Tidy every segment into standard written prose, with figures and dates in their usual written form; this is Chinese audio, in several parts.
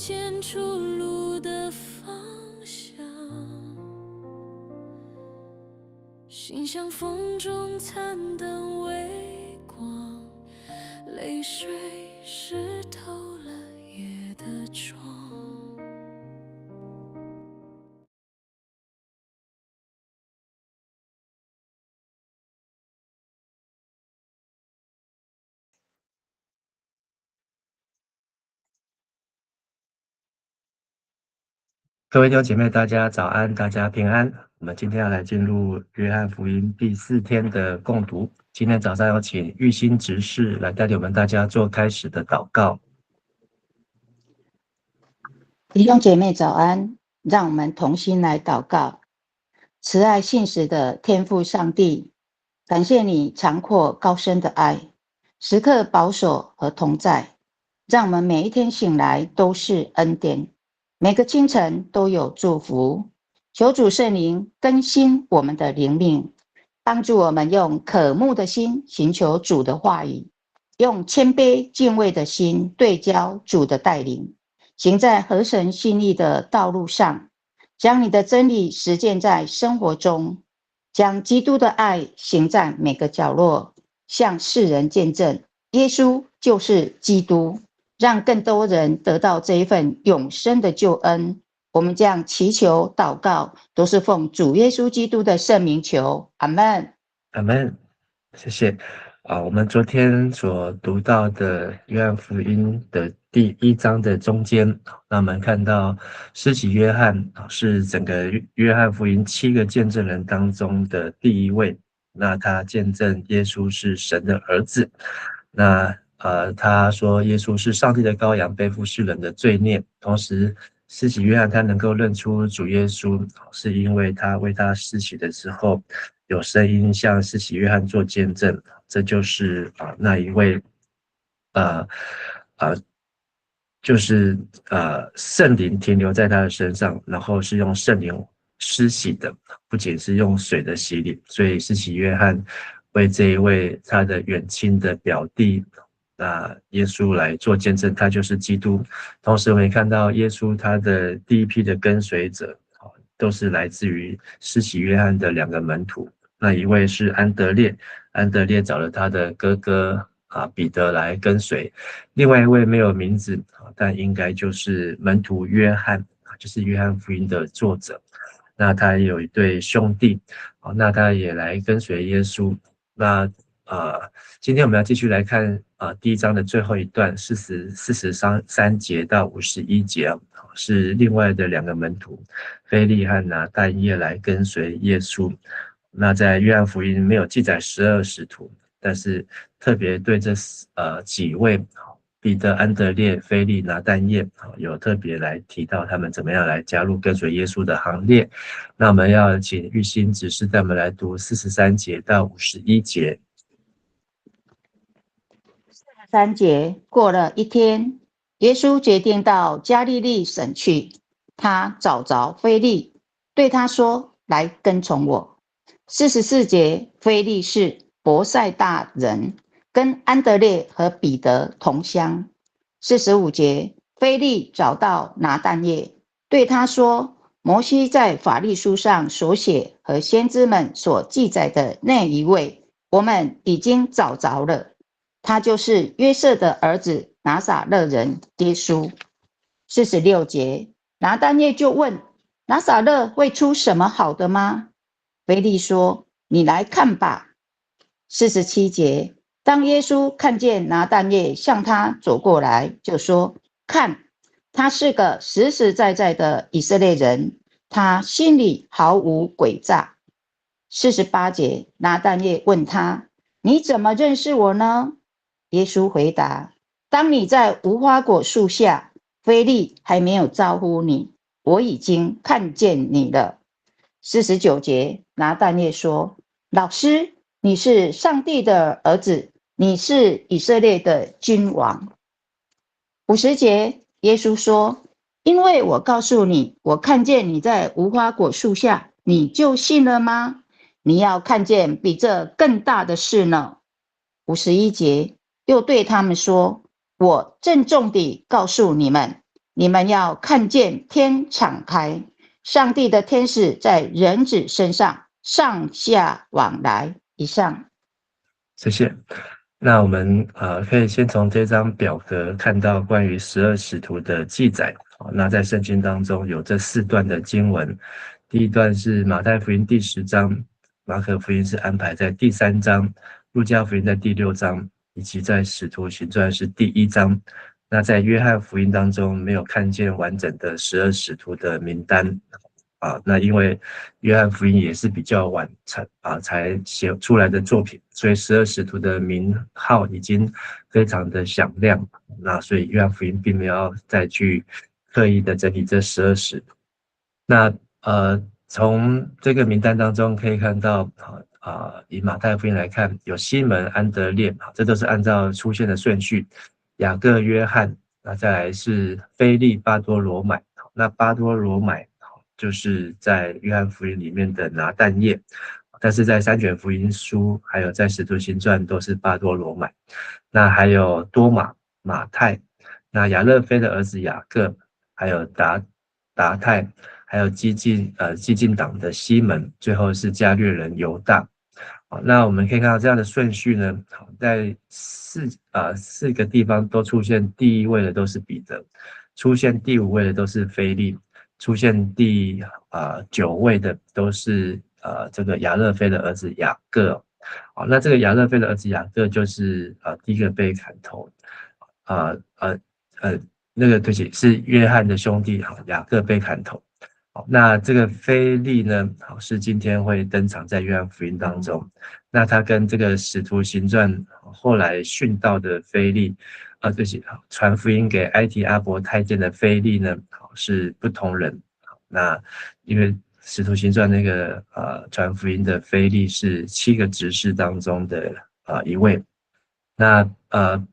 见出路的方向，心像风中残灯微光，泪水湿透了夜的窗。各位弟兄姐妹，大家早安，大家平安。我们今天要来进入约翰福音第4天的共读。今天早上要请玉心执事来带领我们大家做开始的祷告。弟兄姐妹早安，让我们同心来祷告。慈爱信实的天父上帝，感谢你长阔高深的爱，时刻保守和同在，让我们每一天醒来都是恩典，每个清晨都有祝福。求主圣灵更新我们的灵命，帮助我们用渴慕的心寻求主的话语，用谦卑敬畏的心对焦主的带领，行在合神心意的道路上，将你的真理实践在生活中，将基督的爱行在每个角落，向世人见证耶稣就是基督，让更多人得到这一份永生的救恩。我们这样祈求祷告，都是奉主耶稣基督的圣名求，阿们。阿们，谢谢。我们昨天所读到的约翰福音的第1章的中间，那我们看到施洗约翰是整个约翰福音7个见证人当中的第1位。那他见证耶稣是神的儿子。那他说耶稣是上帝的羔羊，背负世人的罪孽。同时，施洗约翰他能够认出主耶稣，是因为他为他施洗的时候，有声音向施洗约翰做见证。这就是那一位就是圣灵停留在他的身上，然后是用圣灵施洗的，不仅是用水的洗礼。所以施洗约翰为这一位他的远亲的表弟耶稣来做见证，他就是基督。同时我们也看到耶稣他的第一批的跟随者都是来自于施洗约翰的2个门徒。那一位是安德烈，安德烈找了他的哥哥彼得来跟随。另外一位没有名字，但应该就是门徒约翰，就是约翰福音的作者。那他也有一对兄弟，那他也来跟随耶稣。那今天我们要继续来看第1章的最后一段43节到51节，是另外的2个门徒腓利和拿但业来跟随耶稣。那在约翰福音没有记载12使徒，但是特别对这几位彼得、安德烈、腓利、拿但业有特别来提到他们怎么样来加入跟随耶稣的行列。那我们要请玉心执事带我们来读43节到51节。43节，过了1天，耶稣决定到加利利省去。他找着腓利，对他说：“来跟从我。”44节，腓利是伯赛大人，跟安德烈和彼得同乡。45节，腓利找到拿但业，对他说：“摩西在法律书上所写和先知们所记载的那一位，我们已经找着了。他就是约瑟的儿子拿撒勒人耶稣。”46节，拿但业就问：“拿撒勒会出什么好的吗？”腓利说：“你来看吧。”47节，当耶稣看见拿但业向他走过来，就说：“看，他是个实实在在的以色列人，他心里毫无诡诈。”48节，拿但业问他：“你怎么认识我呢？”耶稣回答：“当你在无花果树下，腓利还没有招呼你，我已经看见你了。”49节，拿但业说：“老师，你是上帝的儿子，你是以色列的君王。”50节，耶稣说：“因为我告诉你，我看见你在无花果树下，你就信了吗？你要看见比这更大的事呢。”51节，又对他们说：“我郑重地告诉你们，你们要看见天敞开，上帝的天使在人子身上上下往来。以上。谢谢。那我们可以先从这张表格看到关于12使徒的记载。那在圣经当中有这4段的经文，第一段是马太福音第10章，马可福音是安排在第3章，路加福音在第6章，以及在使徒行传是第1章。那在约翰福音当中没有看见完整的12使徒的名单。那因为约翰福音也是比较晚才写出来的作品，所以12使徒的名号已经非常的响亮。那所以约翰福音并没有再去刻意的整理这12使徒。那从这个名单当中可以看到，以马太福音来看，有西门、安德烈，这都是按照出现的顺序。雅各、约翰，那再来是腓利、巴多罗买。那巴多罗买就是在约翰福音里面的拿但业，但是在3卷福音书还有在使徒行传都是巴多罗买。那还有多马、马太，那亚勒腓的儿子雅各，还有达太，还有激进党的西门，最后是加略人犹大。那我们可以看到这样的顺序呢，在4个地方都出现第1位的都是彼得，出现第5位的都是腓利，出现第9位的都是这个亚勒腓的儿子雅各。那这个亚勒腓的儿子雅各就是第一个被砍头，那个对不起，是约翰的兄弟雅各被砍头。那这个腓利呢，是今天会登场在约翰福音当中。那他跟这个使徒行传后来殉道的腓利，对不起，传福音给埃提阿伯太监的腓利呢，是不同人。那因为使徒行传那个传福音的腓利是7个执事当中的一位。那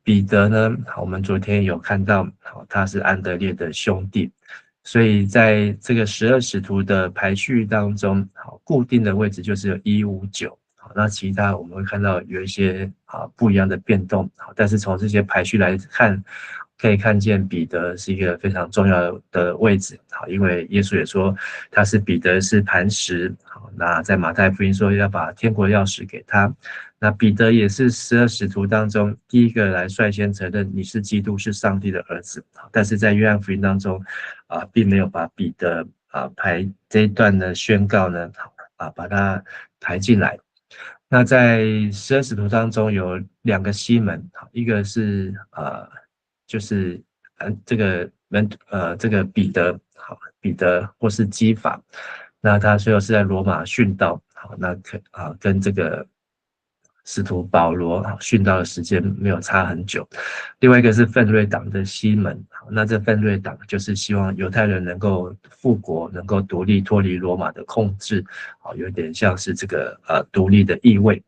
彼得呢，我们昨天有看到，他是安德烈的兄弟。所以在这个12使徒的排序当中，固定的位置就是有1、5、9。那其他我们会看到有一些不一样的变动，但是从这些排序来看，可以看见彼得是一个非常重要的位置。因为耶稣也说他是彼得是磐石。那在马太福音说要把天国钥匙给他。那彼得也是12使徒当中第一个来率先承认你是基督，是上帝的儿子。但是在约翰福音当中并没有把彼得排这一段的宣告呢把它排进来。那在12使徒当中有2个西门，一个是就是这个彼得或是基法，那他最后是在罗马殉道。那跟这个使徒保罗殉道的时间没有差很久。另外一个是奋锐党的西门，那这奋锐党就是希望犹太人能够复国，能够独立脱离罗马的控制，有点像是这个独立的意味。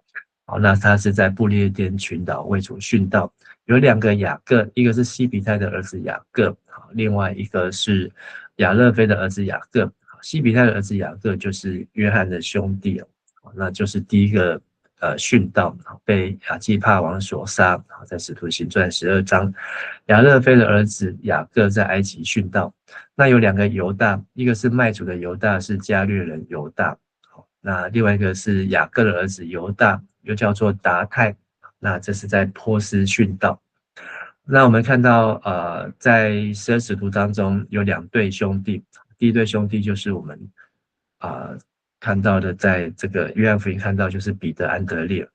那他是在不列颠群岛为主殉道。有2个雅各，一个是西比泰的儿子雅各，另外一个是亚勒腓的儿子雅各。西比泰的儿子雅各就是约翰的兄弟，那就是第一个殉道，被亚基帕王所杀，在使徒行传12章。亚勒腓的儿子雅各在埃及殉道。那有2个犹大，一个是卖主的犹大，是加略人犹大。那另外一个是雅各的儿子犹大，又叫做达太，那这是在波斯殉道。那我们看到在12使徒当中有2对兄弟，第一对兄弟就是我们看到的，在这个约翰福音看到就是彼得、安德烈。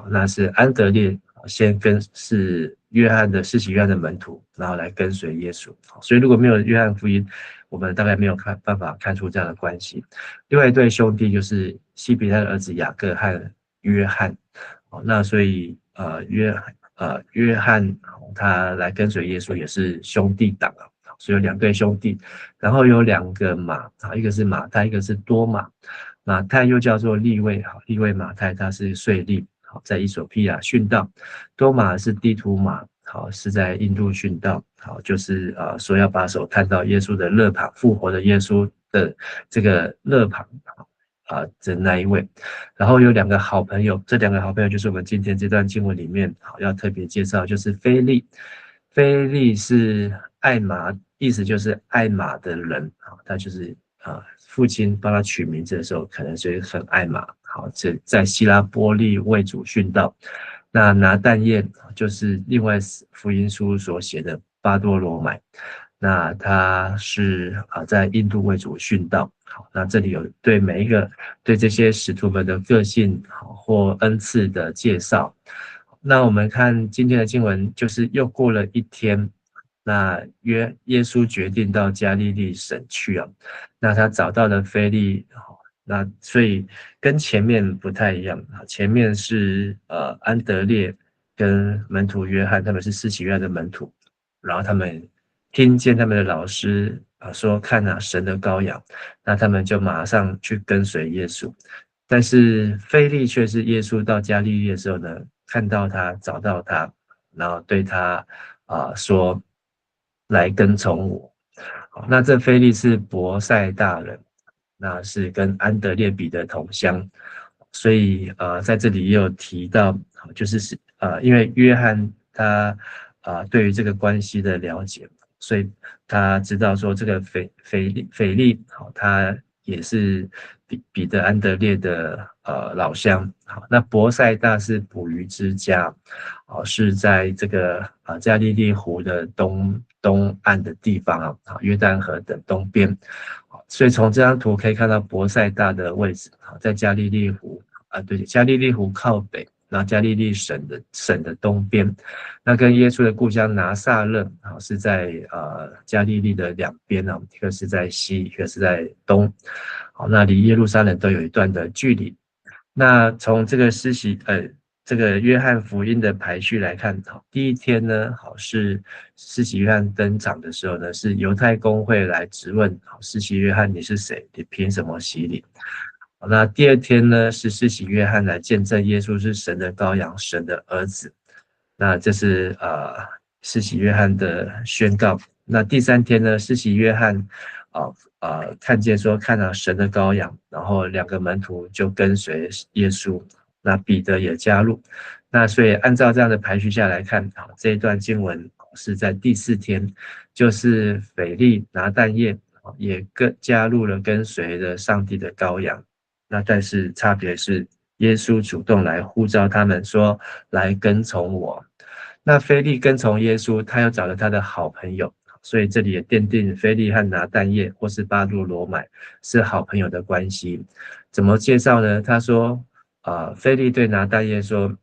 那是安德烈先是约翰的施洗约翰的门徒，然后来跟随耶稣。所以如果没有约翰福音，我们大概没有办法看出这样的关系。另外一对兄弟就是西比泰的儿子雅各和约翰。那所以约翰他来跟随耶稣也是兄弟党，所以有2对兄弟。然后有2个马，一个是马太，一个是多马。马太又叫做利未，利未马太他是税吏，在以索庇亚殉道。多马是地图马，是在印度殉道，就是说要把手探到耶稣的肋旁，复活的耶稣的这个肋旁的那一位。然后有2个好朋友，这2个好朋友就是我们今天这段经文里面要特别介绍，就是腓利。腓利是爱马意思就是爱马的人，好，他就是父亲帮他取名字的时候，可能是很爱马，好，这在希拉波利为主殉道。那拿但业就是另外福音书所写的巴多罗买，那他是在印度为主殉道。好，那这里有对每一个对这些使徒们的个性或恩赐的介绍。那我们看今天的经文，就是又过了一天，那耶稣决定到加利利省去啊。那他找到了腓利，那所以跟前面不太一样，前面是安德烈跟门徒约翰，他们是施洗约翰的门徒，然后他们听见他们的老师说看神的羔羊，那他们就马上去跟随耶稣。但是腓利却是耶稣到加利利的时候呢，看到他，找到他，然后对他说来跟从我。好，那这腓利是伯赛大人，那是跟安德烈彼得同乡，所以在这里也有提到，就是因为约翰他对于这个关系的了解，所以他知道说这个腓利好，他也是彼得安德烈的老乡。好，那伯赛大是捕鱼之家，是在这个加利利湖的东岸的地方约旦河的东边。所以从这张图可以看到伯赛大的位置在加利利湖对，加利利湖靠北，然后加利利省的东边。那跟耶稣的故乡拿撒勒是在加利利的两边一个是在西，一个是在东。好，那离耶路撒冷都有一段的距离。那从这个这个约翰福音的排序来看，第一天呢，是施洗约翰登场的时候呢，是犹太公会来质问施洗约翰你是谁？你凭什么洗礼？那第二天呢，是施洗约翰来见证耶稣是神的羔羊，神的儿子。那这是施洗约翰的宣告。那第三天呢，施洗约翰看见说看到神的羔羊，然后两个门徒就跟随耶稣，那彼得也加入。那所以按照这样的排序下来看，这一段经文是在第四天，就是腓利拿但业也加入了跟随的上帝的羔羊。那但是差别是耶稣主动来呼召他们说来跟从我。那腓利跟从耶稣，他又找了他的好朋友，所以这里也奠定腓利和拿但业或是巴多罗买是好朋友的关系。怎么介绍呢？他说腓利对拿但业说，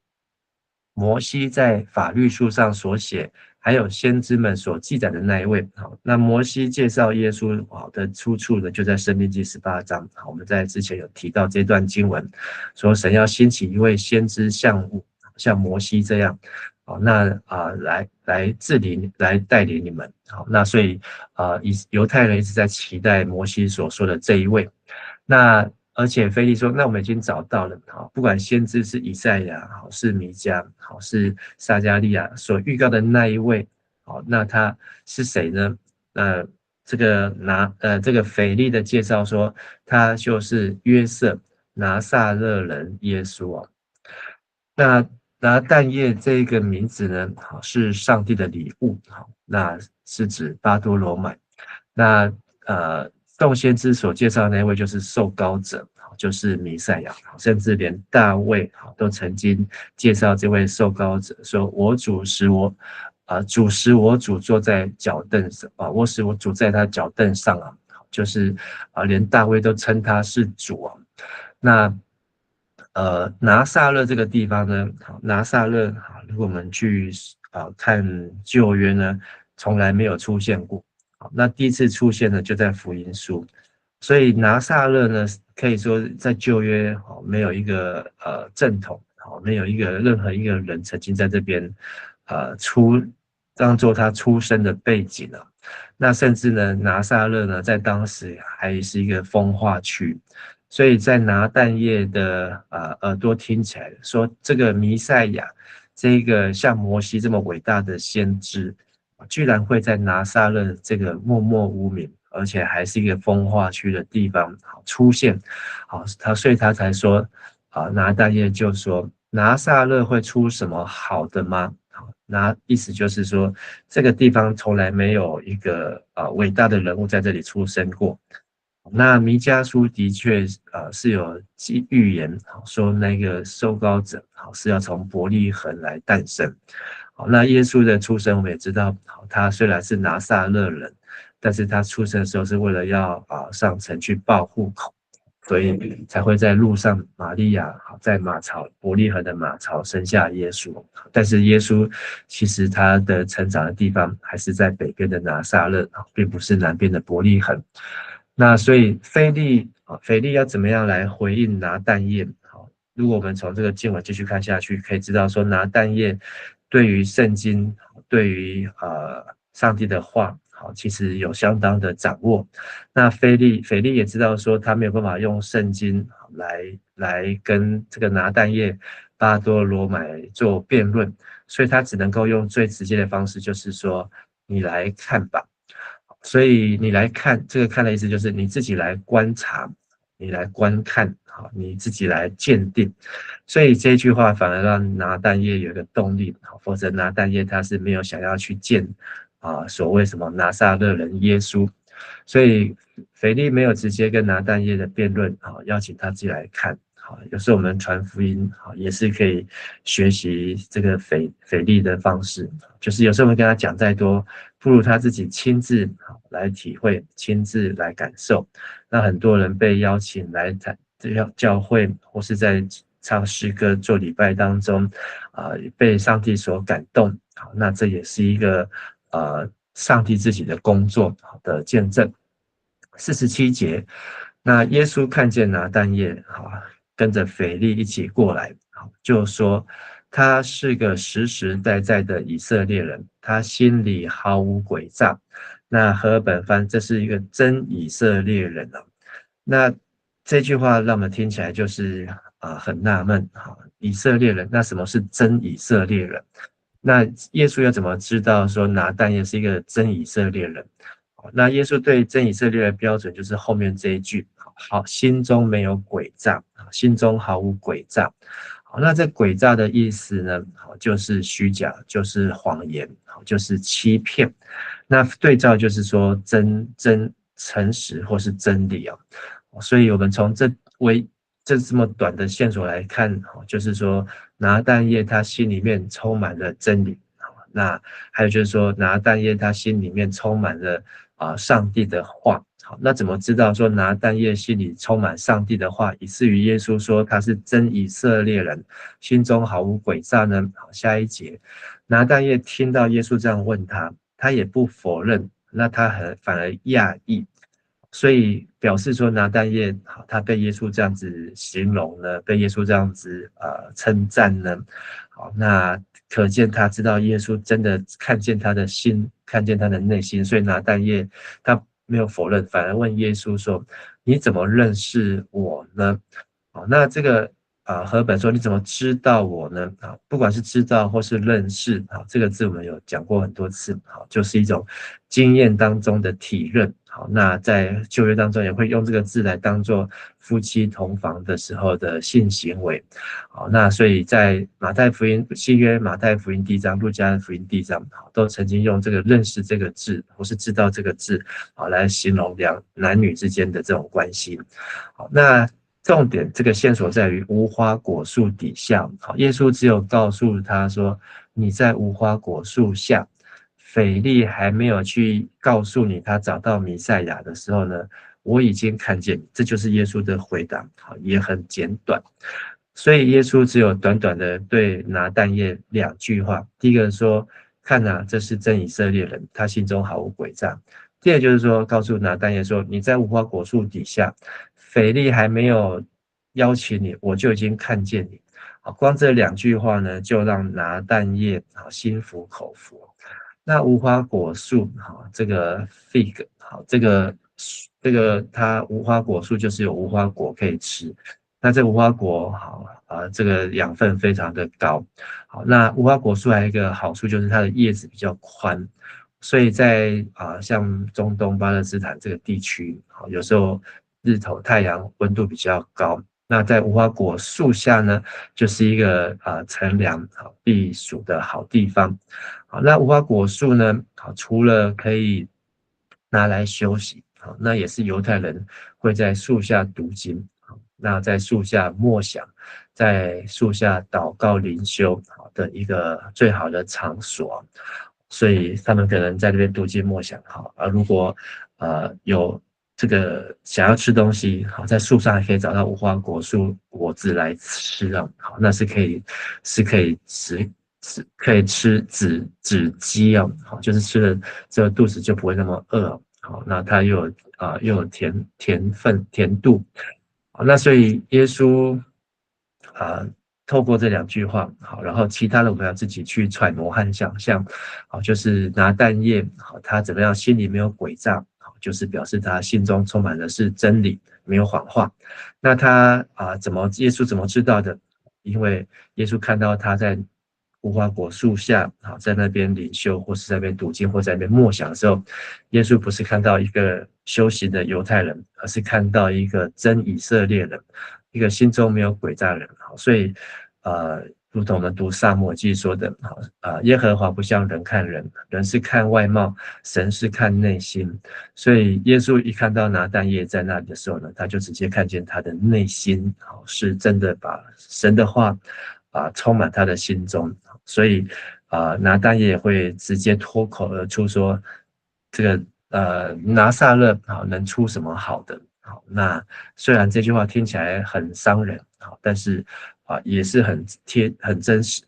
摩西在法律书上所写还有先知们所记载的那一位。好，那摩西介绍耶稣的出处呢，就在申命记18章。好，我们在之前有提到这段经文，说神要兴起一位先知像摩西这样。好，那来治理，来带领你们。好，那所以犹太人一直在期待摩西所说的这一位。那而且腓利说，那我们已经找到了，不管先知是以赛亚，是弥迦，是撒迦利亚所预告的那一位，那他是谁呢？这个腓利的介绍说，他就是约瑟，拿撒勒人耶稣。那拿但业这个名字呢，是上帝的礼物，那是指巴多罗买。那众先知所介绍的那位就是受膏者，就是弥赛亚，甚至连大卫都曾经介绍这位受膏者，说我主使我主坐在脚凳上我使我主在他脚凳上就是连大卫都称他是主那拿撒勒这个地方呢，拿撒勒如果我们去看旧约呢，从来没有出现过。那第一次出现呢，就在福音书。所以拿撒勒呢，可以说在旧约没有一个正统，没有任何一个人曾经在这边当做他出生的背景那甚至呢，拿撒勒呢，在当时还是一个风化区。所以在拿但业的耳朵听起来说，这个弥赛亚，这个像摩西这么伟大的先知，居然会在拿撒勒这个默默无名，而且还是一个风化区的地方出现。所以他才说拿但业就说，拿撒勒会出什么好的吗？意思就是说，这个地方从来没有一个伟大的人物在这里出生过。那弥迦书的确是有预言说那个受膏者是要从伯利恒来诞生。好，那耶稣的出生我们也知道，他虽然是拿撒勒人，但是他出生的时候是为了要上城去报户口，所以才会在路上玛利亚在马槽伯利恒的马槽生下耶稣。但是耶稣其实他的成长的地方还是在北边的拿撒勒，并不是南边的伯利恒。那所以腓利要怎么样来回应拿但业？如果我们从这个经文继续看下去，可以知道说拿但业对于圣经，对于上帝的话，其实有相当的掌握。那腓利也知道说他没有办法用圣经来跟这个拿但业、巴多罗买做辩论，所以他只能够用最直接的方式，就是说你来看吧。所以你来看，这个看的意思就是你自己来观察，你来观看，你自己来鉴定。所以这句话反而让拿但业有一个动力，否则拿但业他是没有想要去见所谓什么拿撒勒人耶稣。所以腓利没有直接跟拿但业的辩论，邀请他自己来看。有时候我们传福音也是可以学习这个腓利的方式，就是有时候我们跟他讲再多，不如他自己亲自来体会，亲自来感受。那很多人被邀请来教会或是在唱诗歌做礼拜当中被上帝所感动，那这也是一个上帝自己的工作的见证。47节，那耶稣看见拿但业跟着腓利一起过来，就说他是个实实在在的以色列人，他心里毫无诡诈。那和合本翻这是一个真以色列人。那这句话让我们听起来就是很纳闷，以色列人，那什么是真以色列人？那耶稣要怎么知道说拿但业是一个真以色列人？那耶稣对真以色列的标准就是后面这一句，好，心中没有诡诈，心中毫无诡诈。好，那这诡诈的意思呢，就是虚假，就是谎言，就是欺骗。那对照就是说真诚实或是真理啊。所以我们从这么短的线索来看，就是说拿但业他心里面充满了真理。那还有就是说拿但业他心里面充满了上帝的话。好，那怎么知道说拿但业心里充满上帝的话，以至于耶稣说他是真以色列人，心中毫无诡诈呢？好，下一节，拿但业听到耶稣这样问他，他也不否认，那他反而讶异，所以表示说拿但业他被耶稣这样子形容呢，被耶稣这样子称赞呢，好，那可见他知道耶稣真的看见他的心，看见他的内心，所以拿但业他没有否认，反而问耶稣说：“你怎么认识我呢？”好，那这个和本说：“你怎么知道我呢？”不管是知道或是认识，这个字我们有讲过很多次，就是一种经验当中的体认。好，那在旧约当中也会用这个字来当做夫妻同房的时候的性行为。好，那所以在马太福音、新约马太福音第1章、路加福音第1章，都曾经用这个认识这个字或是知道这个字来形容男女之间的这种关系。好，那重点这个线索在于无花果树底下。好，耶稣只有告诉他说你在无花果树下。腓利还没有去告诉你他找到弥赛亚的时候呢，我已经看见你。这就是耶稣的回答，也很简短。所以耶稣只有短短的对拿但业2句话。第一个说，看啊，这是真以色列人，他心中毫无诡诈。第二就是说，告诉拿但业说，你在无花果树底下，腓利还没有邀请你，我就已经看见你。光这2句话呢，就让拿但业心服口服。那无花果树，这个 fig， 这个它无花果树就是有无花果可以吃。那这无花果这个养分非常的高。好，那无花果树还有一个好处就是它的叶子比较宽，所以在像中东巴勒斯坦这个地区，有时候日头太阳温度比较高，那在无花果树下呢，就是一个乘凉避暑的好地方。好，那无花果树呢，除了可以拿来休息，那也是犹太人会在树下读经，那在树下默想，在树下祷告灵修的一个最好的场所。所以他们可能在这边读经默想，如果有这个想要吃东西，在树上还可以找到无花果树果子来吃啊，那是可以吃止饥啊，就是吃了这个肚子就不会那么饿，那它又有甜度，那所以耶稣透过这2句话，然后其他的我们要自己去揣摩和想象，就是拿但业，他怎么样心里没有诡诈，就是表示他心中充满的是真理，没有谎话。那他耶稣怎么知道的？因为耶稣看到他在无花果树下，在那边领袖，或是在那边读经，或在那边默想的时候，耶稣不是看到一个修行的犹太人，而是看到一个真以色列人，一个心中没有诡诈的人。所以如同我们读撒母耳记说的，耶和华不像人看人，人是看外貌，神是看内心。所以耶稣一看到拿但业在那里的时候呢，他就直接看见他的内心是真的把神的话充满他的心中。所以拿但业会直接脱口而出说，这个拿撒勒能出什么好的？那虽然这句话听起来很伤人，但是也是很真实。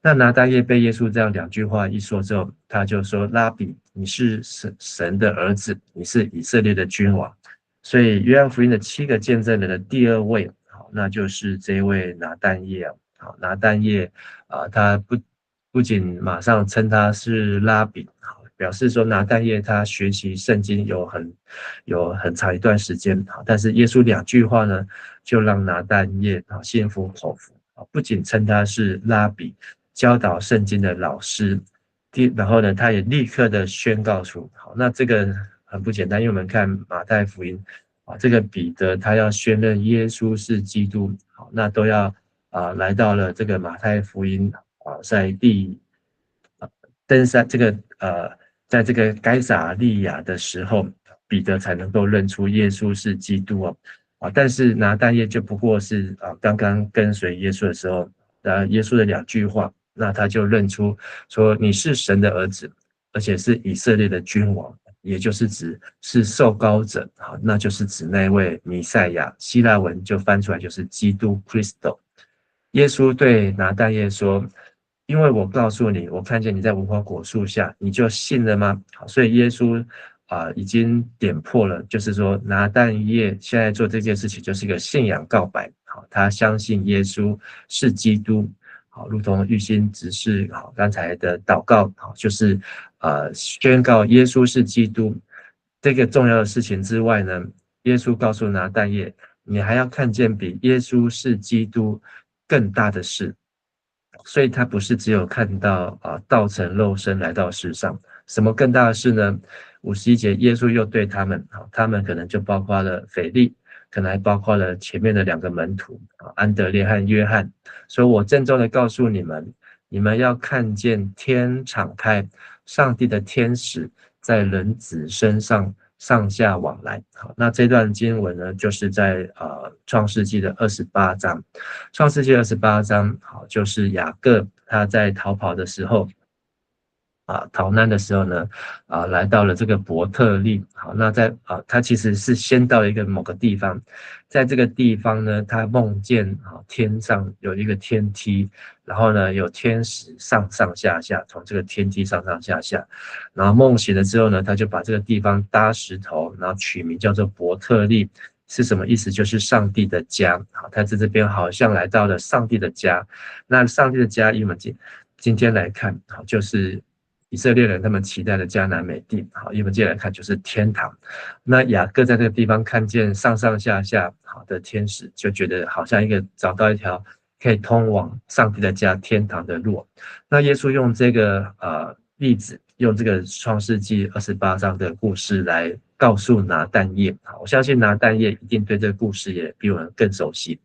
那拿但业被耶稣这样2句话一说之后，他就说：拉比，你是神的儿子，你是以色列的君王。所以约翰福音的7个见证人的第2位，那就是这位拿但业。拿但业他不仅马上称他是拉比，表示说拿但业他学习圣经有很长一段时间，但是耶稣2句话呢，就让拿但业心服口服，不仅称他是拉比，教导圣经的老师，然后呢，他也立刻的宣告出，那这个很不简单，因为我们看马太福音，这个彼得他要宣认耶稣是基督，那都要来到了这个马太福音在登山这个在这个该撒利亚的时候，彼得才能够认出耶稣是基督但是拿但业就不过是刚刚跟随耶稣的时候，耶稣的2句话，那他就认出说你是神的儿子，而且是以色列的君王，也就是指是受膏者，那就是指那位弥赛亚，希腊文就翻出来就是基督 Christo。耶稣对拿但业说，因为我告诉你，我看见你在无花果树下，你就信了吗？所以耶稣已经点破了，就是说拿但业现在做这件事情就是一个信仰告白，他相信耶稣是基督，如同玉心执事刚才的祷告，就是宣告耶稣是基督。这个重要的事情之外呢，耶稣告诉拿但业，你还要看见比耶稣是基督更大的事。所以他不是只有看到道成肉身来到世上，什么更大的事呢？51节耶稣又对他们可能就包括了腓利，可能还包括了前面的2个门徒安德烈和约翰，所以我郑重的告诉你们，你们要看见天敞开，上帝的天使在人子身上上下往来。那这段经文呢，就是在创世纪的28章。创世纪28章就是雅各他在逃跑的时候逃难的时候呢来到了这个伯特利。那在他其实是先到了一个某个地方，在这个地方呢，他梦见天上有一个天梯，然后呢有天使上上下下，从这个天梯上上下下，然后梦醒了之后呢，他就把这个地方搭石头，然后取名叫做伯特利。是什么意思？就是上帝的家。他在这边好像来到了上帝的家。那上帝的家，因为今天来看就是以色列人他们期待的迦南美地，因为今天来看就是天堂。那雅各在这个地方看见上上下下的天使，就觉得好像找到一条可以通往上帝的家天堂的路。那耶稣用这个例子用这个创世纪28章的故事来告诉拿但业。我相信拿但业一定对这个故事也比我们更熟悉。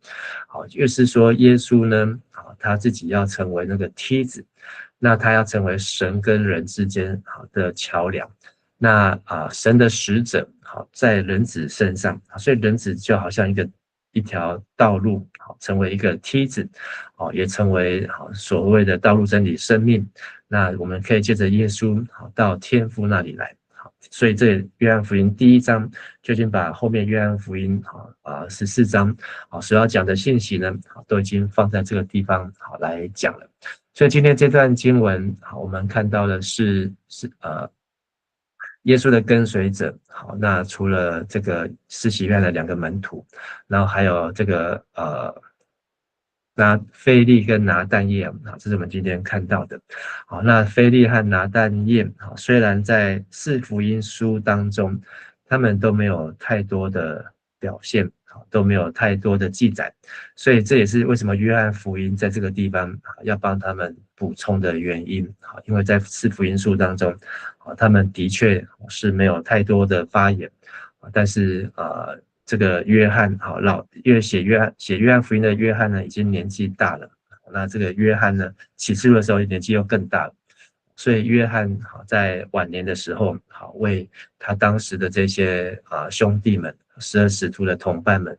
好，就是说耶稣呢，他自己要成为那个梯子，那他要成为神跟人之间的桥梁。那神的使者在人子身上，所以人子就好像一条道路，成为一个梯子，也成为所谓的道路真理生命。那我们可以借着耶稣到天父那里来。所以这约翰福音第1章就已经把后面约翰福音14章所要讲的信息呢，都已经放在这个地方来讲了。所以今天这段经文我们看到的是耶稣的跟随者。好，那除了这个施洗约翰的2个门徒，然后还有这个腓利跟拿但业，这是我们今天看到的。好，那腓利和拿但业虽然在4福音书当中他们都没有太多的表现，都没有太多的记载，所以这也是为什么约翰福音在这个地方要帮他们补充的原因。因为在4福音书当中他们的确是没有太多的发言，但是这个约翰写约翰福音的约翰呢已经年纪大了，那这个约翰呢启示录的时候年纪又更大了，所以约翰在晚年的时候为他当时的这些兄弟们12使徒的同伴们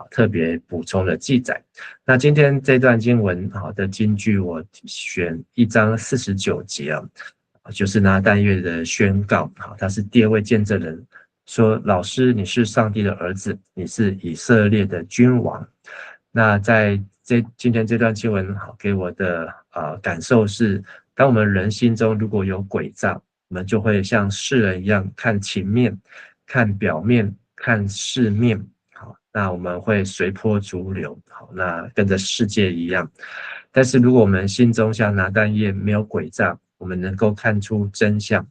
特别补充了记载。那今天这段经文的金句我选1章49节就是拿但业的宣告，他是第2位见证人，说老师你是上帝的儿子，你是以色列的君王。那在今天这段经文给我的感受是，当我们人心中如果有诡诈，我们就会像世人一样看情面，看表面，看世面。好，那我们会随波逐流，好，那跟着世界一样。但是如果我们心中像拿但业没有诡诈，我们能够看出真相，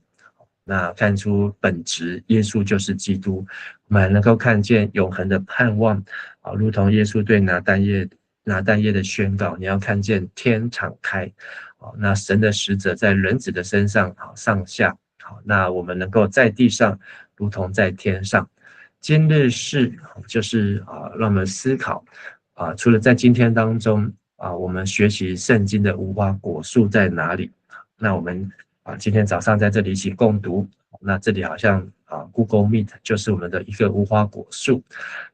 那看出本质，耶稣就是基督，我们还能够看见永恒的盼望，如同耶稣对拿但业的宣告，你要看见天敞开，那神的使者在人子的身上上下，那我们能够在地上如同在天上。今日事就是让我们思考除了在今天当中我们学习圣经的无花果树在哪里。那我们今天早上在这里一起共读，那这里好像Google Meet 就是我们的一个无花果树。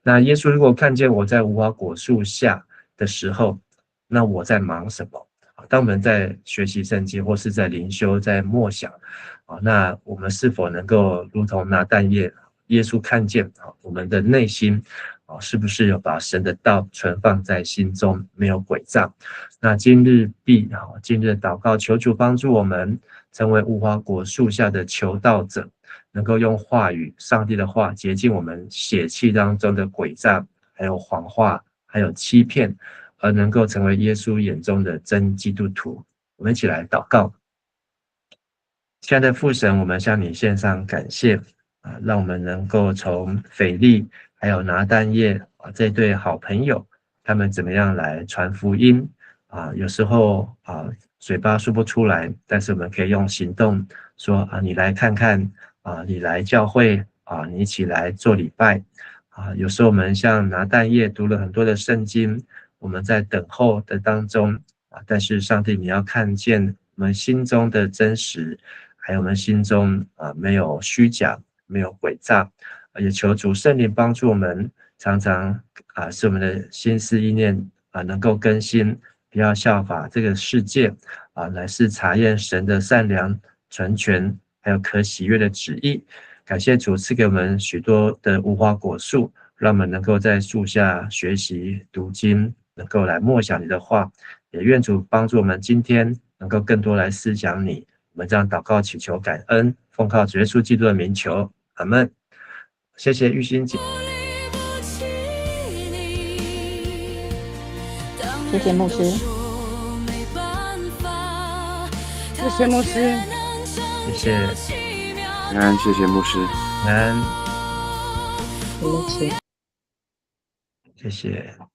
那耶稣如果看见我在无花果树下的时候，那我在忙什么？当我们在学习圣经或是在灵修在默想那我们是否能够如同拿但业，耶稣看见我们的内心是不是有把神的道存放在心中，没有诡诈。那今日祷告，求主帮助我们成为无花果树下的求道者，能够用话语，上帝的话洁净我们血气当中的诡诈，还有谎话，还有欺骗，而能够成为耶稣眼中的真基督徒。我们一起来祷告。亲爱的父神，我们向你献上感谢让我们能够从腓利还有拿但业这对好朋友，他们怎么样来传福音有时候嘴巴说不出来，但是我们可以用行动说你来看看你来教会你一起来做礼拜有时候我们像拿但业读了很多的圣经，我们在等候的当中但是上帝你要看见我们心中的真实，还有我们心中没有虚假，没有诡诈，也求主圣灵帮助我们，常常使我们的心思意念能够更新，不要效法这个世界乃是查验神的善良、纯全，还有可喜悦的旨意。感谢主赐给我们许多的无花果树，让我们能够在树下学习读经，能够来默想你的话。也愿主帮助我们今天能够更多来思想你。我们这样祷告祈求感恩，奉靠主耶稣基督的名求，阿们。谢谢玉欣姐。谢谢牧师。谢谢牧师。谢谢。谢谢牧师。牧师。谢谢。